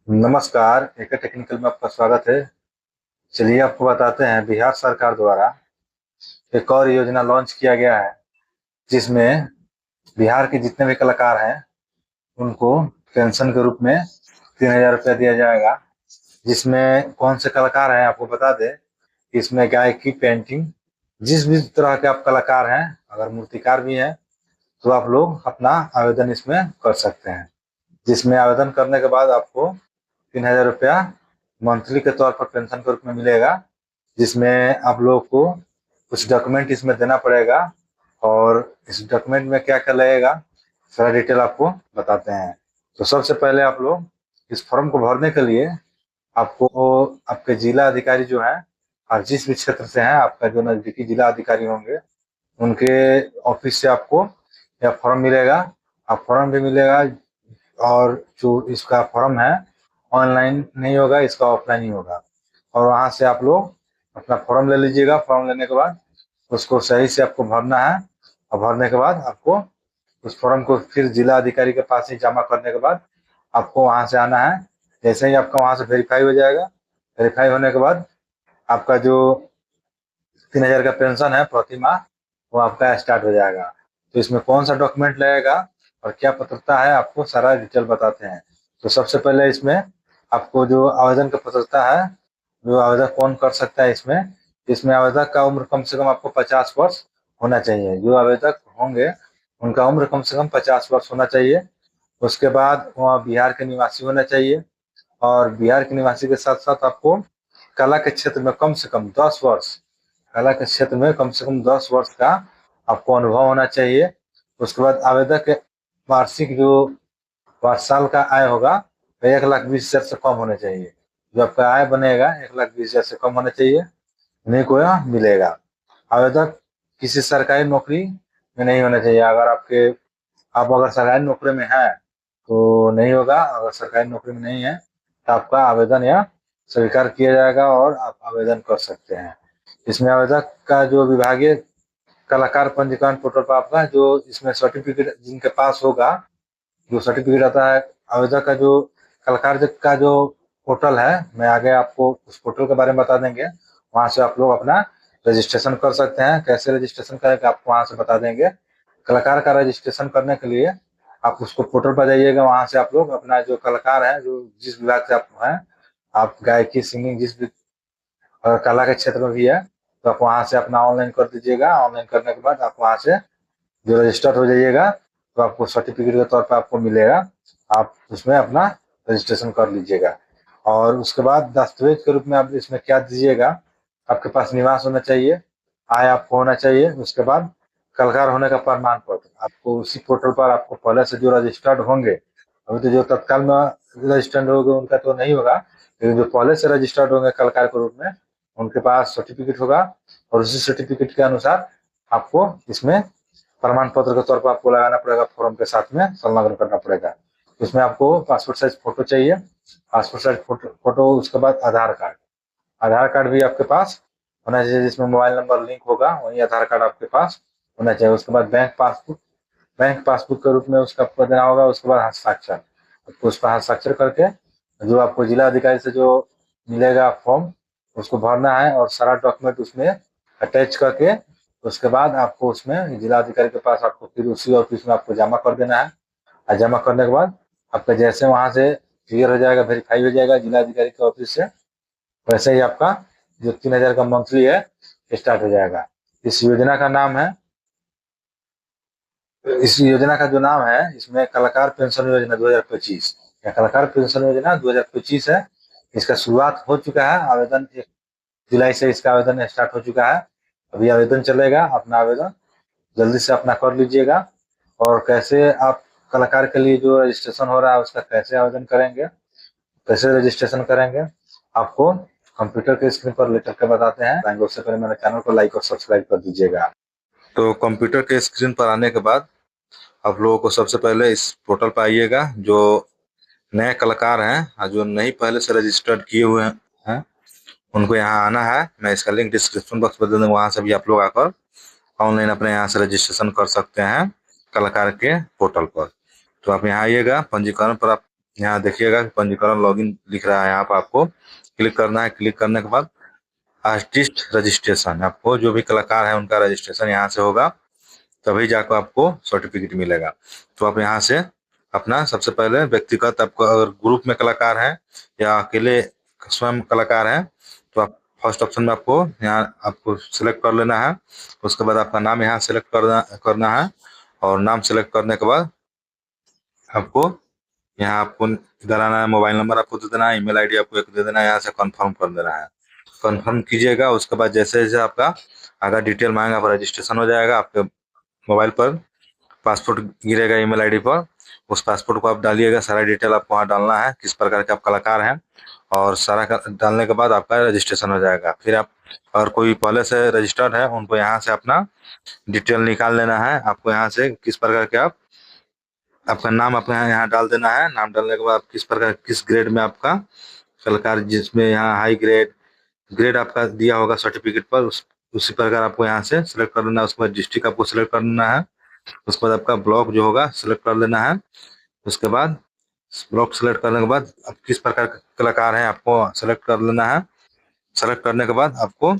नमस्कार, एके टेक्निकल में आपका स्वागत है। चलिए आपको बताते हैं, बिहार सरकार द्वारा एक और योजना लॉन्च किया गया है, जिसमें बिहार के जितने भी कलाकार हैं, उनको पेंशन के रूप में 3000 रुपया दिया जाएगा। जिसमें कौन से कलाकार हैं आपको बता दें, इसमें गायकी, पेंटिंग, जिस भी तरह के आप कलाकार हैं, अगर मूर्तिकार भी हैं, तो आप लोग अपना आवेदन इसमें कर सकते हैं। जिसमें आवेदन करने के बाद आपको 3000 रुपया मंथली के तौर पर पेंशन के रूप में मिलेगा। जिसमें आप लोगों को कुछ डॉक्यूमेंट इसमें देना पड़ेगा, और इस डॉक्यूमेंट में क्या क्या लगेगा सारा डिटेल आपको बताते हैं। तो सबसे पहले आप लोग इस फॉर्म को भरने के लिए आपको आपके जिला अधिकारी जो है, और जिस भी क्षेत्र से हैं, आपका जो नजदीकी जिला अधिकारी होंगे, उनके ऑफिस से आपको यह फॉर्म मिलेगा। आप फॉर्म भी मिलेगा, और जो इसका फॉर्म है ऑनलाइन नहीं होगा, इसका ऑफलाइन ही होगा। और वहाँ से आप लोग अपना फॉर्म ले लीजिएगा। फॉर्म लेने के बाद उसको सही से आपको भरना है, और भरने के बाद आपको उस फॉर्म को फिर जिला अधिकारी के पास ही जमा करने के बाद आपको वहाँ से आना है। जैसे ही आपका वहाँ से वेरीफाई हो जाएगा, वेरीफाई होने के बाद आपका जो 3000 का पेंशन है प्रति माह, वो आपका स्टार्ट हो जाएगा। तो इसमें कौन सा डॉक्यूमेंट लगेगा और क्या पात्रता है, आपको सारा डिटेल बताते हैं। तो सबसे पहले इसमें आपको जो आवेदन की पात्रता है, जो आवेदन कौन कर सकता है इसमें, इसमें आवेदक का उम्र कम से कम आपको 50 वर्ष होना चाहिए। जो आवेदक होंगे उनका उम्र कम से कम 50 वर्ष होना चाहिए। उसके बाद वहाँ बिहार के निवासी होना चाहिए, और बिहार के निवासी के साथ साथ आपको कला के क्षेत्र में कम से कम 10 वर्ष, कला के क्षेत्र में कम से कम 10 वर्ष का आपको अनुभव होना चाहिए। उसके बाद आवेदक के वार्षिक जो साल का आय होगा, तो 1,20,000 से कम होना चाहिए। जो आपका आय बनेगा 1,20,000 से कम होना चाहिए, नहीं को यह मिलेगा। आवेदक किसी सरकारी नौकरी में नहीं होना चाहिए। अगर आप अगर सरकारी नौकरी में हैं तो नहीं होगा। अगर सरकारी नौकरी में नहीं है तो आपका आवेदन यह स्वीकार किया जाएगा और आप आवेदन कर सकते हैं। इसमें आवेदक का जो विभागीय कलाकार पंजीकरण पोर्टल पर आपका जो इसमें सर्टिफिकेट जिनके पास होगा, जो सर्टिफिकेट आता है आवेदक का, जो कलाकार का जो पोर्टल है, मैं आगे आपको उस पोर्टल के बारे में बता देंगे। वहाँ से आप लोग अपना रजिस्ट्रेशन कर सकते हैं। कैसे रजिस्ट्रेशन करेंगे आपको वहाँ से बता देंगे। कलाकार का रजिस्ट्रेशन करने के लिए आप उसको पोर्टल पर जाइएगा। वहाँ से आप लोग अपना जो कलाकार है, जो जिस विभाग से आप हैं, आप गायकी, सिंगिंग, जिस भी कला के क्षेत्र में भी है, तो आप वहाँ से अपना ऑनलाइन कर दीजिएगा। ऑनलाइन करने के बाद आप वहाँ से जो रजिस्टर्ड हो जाइएगा, तो आपको सर्टिफिकेट के तौर पर आपको मिलेगा। आप उसमें अपना रजिस्ट्रेशन कर लीजिएगा। और उसके बाद दस्तावेज के रूप में आप इसमें क्या दीजिएगा, आपके पास निवास होना चाहिए, आय आपको होना चाहिए। उसके बाद कलाकार होने का प्रमाण पत्र आपको उसी पोर्टल पर, आपको पहले से जो रजिस्टर्ड होंगे, अभी तो जो तत्काल में रजिस्टर्ड होंगे उनका तो नहीं होगा, लेकिन जो पहले से रजिस्टर्ड होंगे कलाकार के रूप में, उनके पास सर्टिफिकेट होगा। और उसी सर्टिफिकेट के अनुसार आपको इसमें प्रमाण पत्र के तौर पर आपको लगाना पड़ेगा, फॉर्म के साथ में संलग्न करना पड़ेगा। इसमें आपको पासपोर्ट साइज फोटो चाहिए, पासपोर्ट साइज फोटो। उसके बाद आधार कार्ड, आधार कार्ड भी आपके पास होना चाहिए, जिसमें मोबाइल नंबर लिंक होगा, वही आधार कार्ड आपके पास होना चाहिए। उसके बाद बैंक पासबुक, बैंक पासबुक के रूप में उसका आपको देना होगा। उसके बाद हस्ताक्षर, आपको उस पर हस्ताक्षर करके जो आपको जिला अधिकारी से जो मिलेगा फॉर्म, उसको भरना है, और सारा डॉक्यूमेंट उसमें अटैच करके उसके बाद आपको उसमें जिला अधिकारी के पास आपको फिर उसी ऑफिस में आपको जमा कर देना है। और जमा करने के बाद आपका जैसे वहाँ से क्लियर हो जाएगा, वेरीफाई हो जाएगा जिला अधिकारी के ऑफिस से, वैसे ही आपका जो 3000 का मंथली है स्टार्ट हो जाएगा। इस योजना का नाम है, इस योजना का जो नाम है, इसमें कलाकार पेंशन योजना 2025, या कलाकार पेंशन योजना 2025 है। इसका शुरुआत हो चुका है। आवेदन 1 जुलाई से इसका आवेदन स्टार्ट हो चुका है। अभी आवेदन चलेगा। अपना आवेदन जल्दी से अपना कर लीजिएगा। और कैसे आप कलाकार के लिए जो रजिस्ट्रेशन हो रहा है उसका कैसे आवेदन करेंगे, कैसे रजिस्ट्रेशन करेंगे, आपको कंप्यूटर के स्क्रीन पर लेकर के बताते हैं। उससे पहले मेरे चैनल को लाइक और सब्सक्राइब कर दीजिएगा। तो कंप्यूटर के स्क्रीन पर आने के बाद आप लोगों को सबसे पहले इस पोर्टल पर आइएगा। जो नए कलाकार हैं और जो नहीं पहले से रजिस्टर्ड किए हुए हैं, उनको यहाँ आना है। मैं इसका लिंक डिस्क्रिप्शन बॉक्स में दे दूँगा, वहाँ से भी आप लोग आकर ऑनलाइन अपने यहाँ से रजिस्ट्रेशन कर सकते हैं कलाकार के पोर्टल पर। तो आप यहाँ आइएगा, पंजीकरण पर आप यहाँ देखिएगा पंजीकरण लॉगिन लिख रहा है, यहाँ पर आपको क्लिक करना है। क्लिक करने के बाद आर्टिस्ट रजिस्ट्रेशन, आपको जो भी कलाकार है उनका रजिस्ट्रेशन यहाँ से होगा, तभी जाकर आपको सर्टिफिकेट मिलेगा। तो आप यहाँ से अपना सबसे पहले व्यक्तिगत, आपको अगर ग्रुप में कलाकार हैं या अकेले स्वयं कलाकार हैं, तो आप फर्स्ट ऑप्शन में आपको यहाँ आपको सिलेक्ट कर लेना है। उसके बाद आपका नाम यहाँ सिलेक्ट करना है, और नाम सिलेक्ट करने के बाद आपको यहाँ आपको इधर आना है, मोबाइल नंबर आपको दे देना है, ईमेल आईडी आपको एक दे देना है, यहाँ से कंफर्म कर देना है। कंफर्म कीजिएगा। उसके बाद जैसे जैसे आपका अगर डिटेल मांगेगा, आपका रजिस्ट्रेशन हो जाएगा। आपके मोबाइल पर पासपोर्ट गिरेगा ईमेल आईडी पर, उस पासपोर्ट को आप डालिएगा। सारा डिटेल आपको वहाँ डालना है, किस प्रकार के आप कलाकार हैं, और सारा डालने के बाद आपका रजिस्ट्रेशन हो जाएगा। फिर आप और कोई पहले से रजिस्टर्ड है उनको यहाँ से अपना डिटेल निकाल लेना है। आपको यहाँ से किस प्रकार के आप आपका नाम अपना यहाँ डाल देना है। नाम डालने के बाद किस प्रकार किस ग्रेड में आपका कलाकार, जिसमें यहाँ हाई ग्रेड आपका दिया होगा सर्टिफिकेट पर, उसी प्रकार आपको यहाँ से सिलेक्ट कर लेना है। उसके बाद डिस्ट्रिक्ट आपको सिलेक्ट कर लेना है। उसके बाद आपका ब्लॉक जो होगा सिलेक्ट कर लेना है। उसके बाद ब्लॉक सिलेक्ट करने के बाद आप किस प्रकार के कलाकार हैं आपको सेलेक्ट कर लेना है। सेलेक्ट करने के बाद आपको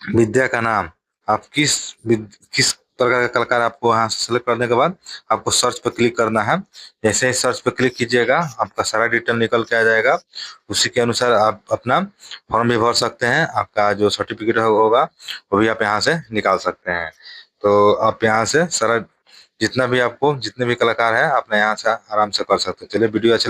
विद्या का नाम, आप किस प्रकार का कलाकार, आपको यहाँ सेलेक्ट करने के बाद आपको सर्च पर क्लिक करना है। जैसे ही सर्च पर क्लिक कीजिएगा, आपका सारा डिटेल निकल के आ जाएगा। उसी के अनुसार आप अपना फॉर्म भी भर सकते हैं। आपका जो सर्टिफिकेट होगा वो भी आप यहाँ से निकाल सकते हैं। तो आप यहाँ से सारा जितना भी आपको जितने भी कलाकार हैं, आप यहाँ से आराम से कर सकते हैं। चलिए, वीडियो अच्छा लगा